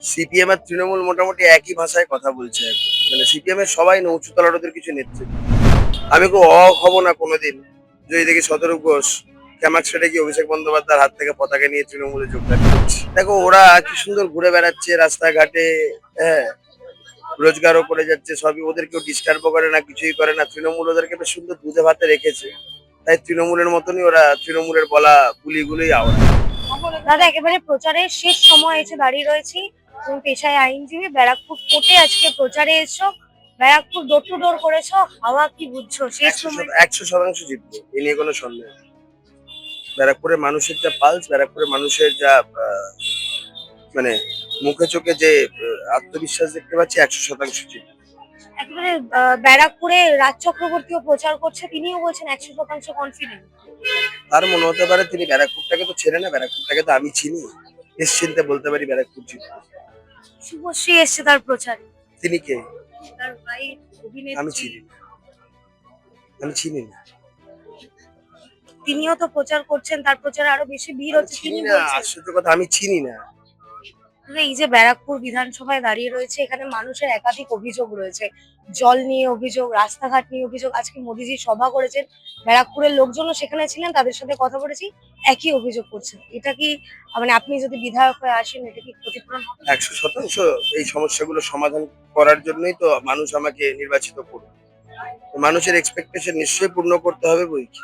CPM আর তৃণমূল মোটামুটি একই ভাষায় কথা বলছে এখন। মানে সিপিএম এর সবাই না উঁচু তলার ওদের কিছু নেতৃত্ব। আমি খুব অবাক হব না কোনোদিন যদি দেখি শতরূপ ঘোষ ক্যামাক্সেটে গিয়ে অভিষেক বন্দ্যোপাধ্যায়ের হাত থেকে পতাকা নিয়ে তৃণমূলে যোগদান করছে। দেখো ওরা কি সুন্দর ঘুরে বেড়াচ্ছে রাস্তাঘাটে, হ্যাঁ, রোজগারও করে যাচ্ছে, সবই, ওদের কেউ ডিস্টার্বও করে না, কিছুই করে না। তৃণমূল ওদেরকে বেশ সুন্দর দুধে ভাতে রেখেছে, তাই তৃণমূলের মতনই ওরা তৃণমূলের বলা গুলিগুলোই আওড়ায়। দাদা একেবারে প্রচারের শেষ সময় এসে দাঁড়িয়ে রয়েছি। তুমি পেশায় আইনজীবী, ব্যারাকপুর কোর্টে আজকে প্রচারে এসছো, ব্যারাকপুর ডোর টু ডোর করেছো, হাওয়া কি বুঝছো শেষ সময়? 100% জিতবো, এ নিয়ে কোনো সন্দেহ নেই। ব্যারাকপুরের মানুষের যা পালস, ব্যারাকপুরের মানুষের যা মানে মুখে চোখে যে আত্মবিশ্বাস দেখতে পাচ্ছি, 100% জিতবো। একেবারে ব্যারাকপুরে রাজ চক্রবর্তীও প্রচার করছে, তিনিও বলছেন 100% কনফিডেন্ট। তার মনে হতে পারে, তিনি ব্যারাকপুরটাকে তো ছেড়ে না, ব্যারাকপুরটাকে তো আমি চিনি, নিশ্চিন্তে বলতে পারি ব্যারাকপুর জিতবো। শুভশ্রী এসছে তার প্রচারে, তিনি কে? তার ভাই আমি অভিনেত্রী, চিনি না, আমি চিনি না, তিনিও তো প্রচার করছেন, তার প্রচারে আরো বেশি ভিড় আমি হচ্ছে। চিনি তিনি না, বলছেন আশ্চর্য কথা, আমি চিনি না। এই যে ব্যারাকপুর বিধানসভায় দাঁড়িয়ে রয়েছে, এখানে মানুষের একাধিক অভিযোগ রয়েছে, জল নিয়ে অভিযোগ, রাস্তাঘাট নিয়ে অভিযোগ। আজকে মোদিজি সভা করেছেন, ব্যারাকপুরের লোকজনও সেখানে ছিলেন, তাদের সাথে কথা বলেছি, একই অভিযোগ করছেন। এটা কি মানে আপনি যদি বিধায়ক হয়ে আসেন, এটা কি ক্ষতিপূরণ হবে? 100% এই সমস্যাগুলো সমাধান করার জন্যই তো মানুষ আমাকে নির্বাচিত করবে। মানুষের এক্সপেকটেশন নিশ্চয়ই পূর্ণ করতে হবে, বই কি,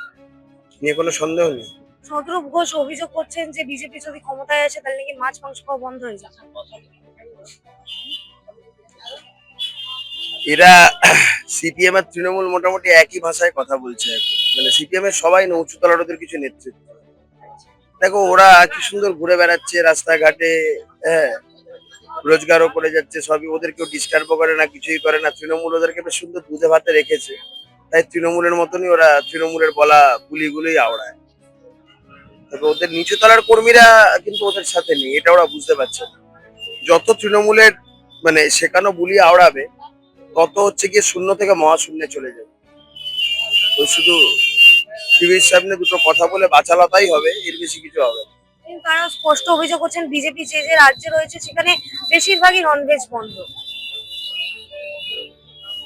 নিয়ে কোনো সন্দেহ নেই। শতরূপ ঘোষ অভিযোগ করছেন যে বিজেপি যদি ক্ষমতায় আসে তাহলে নাকি মাছ মাংস খাওয়া বন্ধ হয়ে যাবে। এরা সিপিএম আর তৃণমূল মোটামুটি একই ভাষায় কথা বলছে এখন। মানে সিপিএম এর সবাই না উঁচু তলার ওদের কিছু নেতৃত্ব। দেখো ওরা কি সুন্দর ঘুরে বেড়াচ্ছে রাস্তাঘাটে, হ্যাঁ, রোজগারও করে যাচ্ছে, সবই, ওদের কেউ ডিস্টার্বও করে না, কিছুই করে না। তৃণমূল ওদেরকে বেশ সুন্দর দুধে ভাতে রেখেছে, তাই তৃণমূলের মতনই ওরা তৃণমূলের বলা গুলিগুলোই আওড়ায়। তবে ওদের নিচু তলার কর্মীরা কিন্তু ওদের সাথে নেই, এটা ওরা বুঝতে পারছে না। যত তৃণমূলের মানে শেখানো বুলি আওড়াবে, তত হচ্ছে গিয়ে শূন্য থেকে মহাশূন্যে চলে যাবে। ওই শুধু টিভির সামনে দুটো কথা বলে বাচালতাই হবে, এর বেশি কিছু হবে না। কিন্তু তারা স্পষ্ট অভিযোগ করছেন বিজেপি যে যে রাজ্যে রয়েছে সেখানে বেশিরভাগই ননভেজ বন্ধ।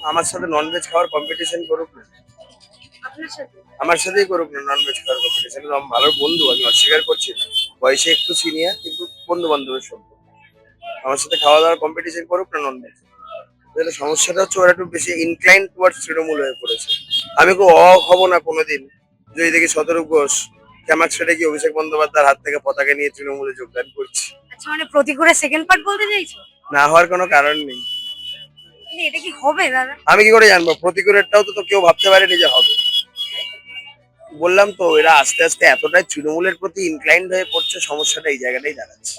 আমার সাথে ননভেজ খাওয়ার কম্পিটিশন করুক না, আপনার সাথে আমার সাথেই করুক না ননভেজ খাওয়ার কম্পিটিশন। ভালো বন্ধু, আমি অস্বীকার করছি না, বয়সে একটু সিনিয়র, কিন্তু বন্ধু বান্ধবের সম্পর্ক। আমার সাথে খাওয়া দাওয়ার কম্পিটিশন করুক না ননভেজ। তাহলে সমস্যাটা হচ্ছে ওরা একটু বেশি ইনক্লাইন টুয়ার্ডস তৃণমূল হয়ে পড়েছে। আমি খুব অবাক হব না কোনোদিন যদি দেখি শতরূপ ঘোষ ক্যামাক্সেটে গিয়ে অভিষেক বন্দ্যোপাধ্যায়ের হাত থেকে পতাকা নিয়ে তৃণমূলে যোগদান করছে। আচ্ছা, মানে প্রতিকূলে সেকেন্ড পার্ট বলতে চাইছো? না হওয়ার কোনো কারণ নেই। মানে এটা কি হবে দাদা? আমি কি করে জানবো? প্রতিকূলেরটাও তো কেউ ভাবতে পারেনি যে হবে। বললাম তো, এরা আস্তে আস্তে এতটাই তৃণমূলের প্রতি ইনক্লাইন্ড হয়ে পড়ছে, সমস্যাটা এই জায়গাটাই দাঁড়াচ্ছে।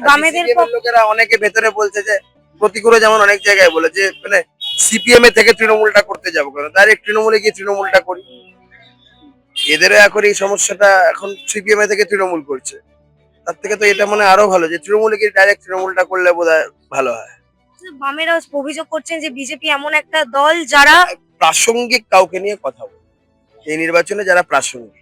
বামেদের সিপিএম এর লোকেরা অনেকে ভেতরে বলছে যে প্রতিকূলে, যেমন অনেক জায়গায় বলে যে মানে সিপিএম এ থেকে তৃণমূলটা করতে যাবো কেন, ডাইরেক্ট তৃণমূলে গিয়ে তৃণমূলটা করি। এদেরও এখন এই সমস্যাটা, এখন সিপিএম এ থেকে তৃণমূল করছে, তার থেকে তো এটা মানে আরো ভালো যে তৃণমূলে গিয়ে ডাইরেক্ট তৃণমূলটা করলে বোধহয় ভালো হয়। বামেরা অভিযোগ করছেন যে বিজেপি এমন একটা দল যারা প্রাসঙ্গিক কাউকে নিয়ে কথা বলে, এই নির্বাচনে যারা প্রাসঙ্গিক।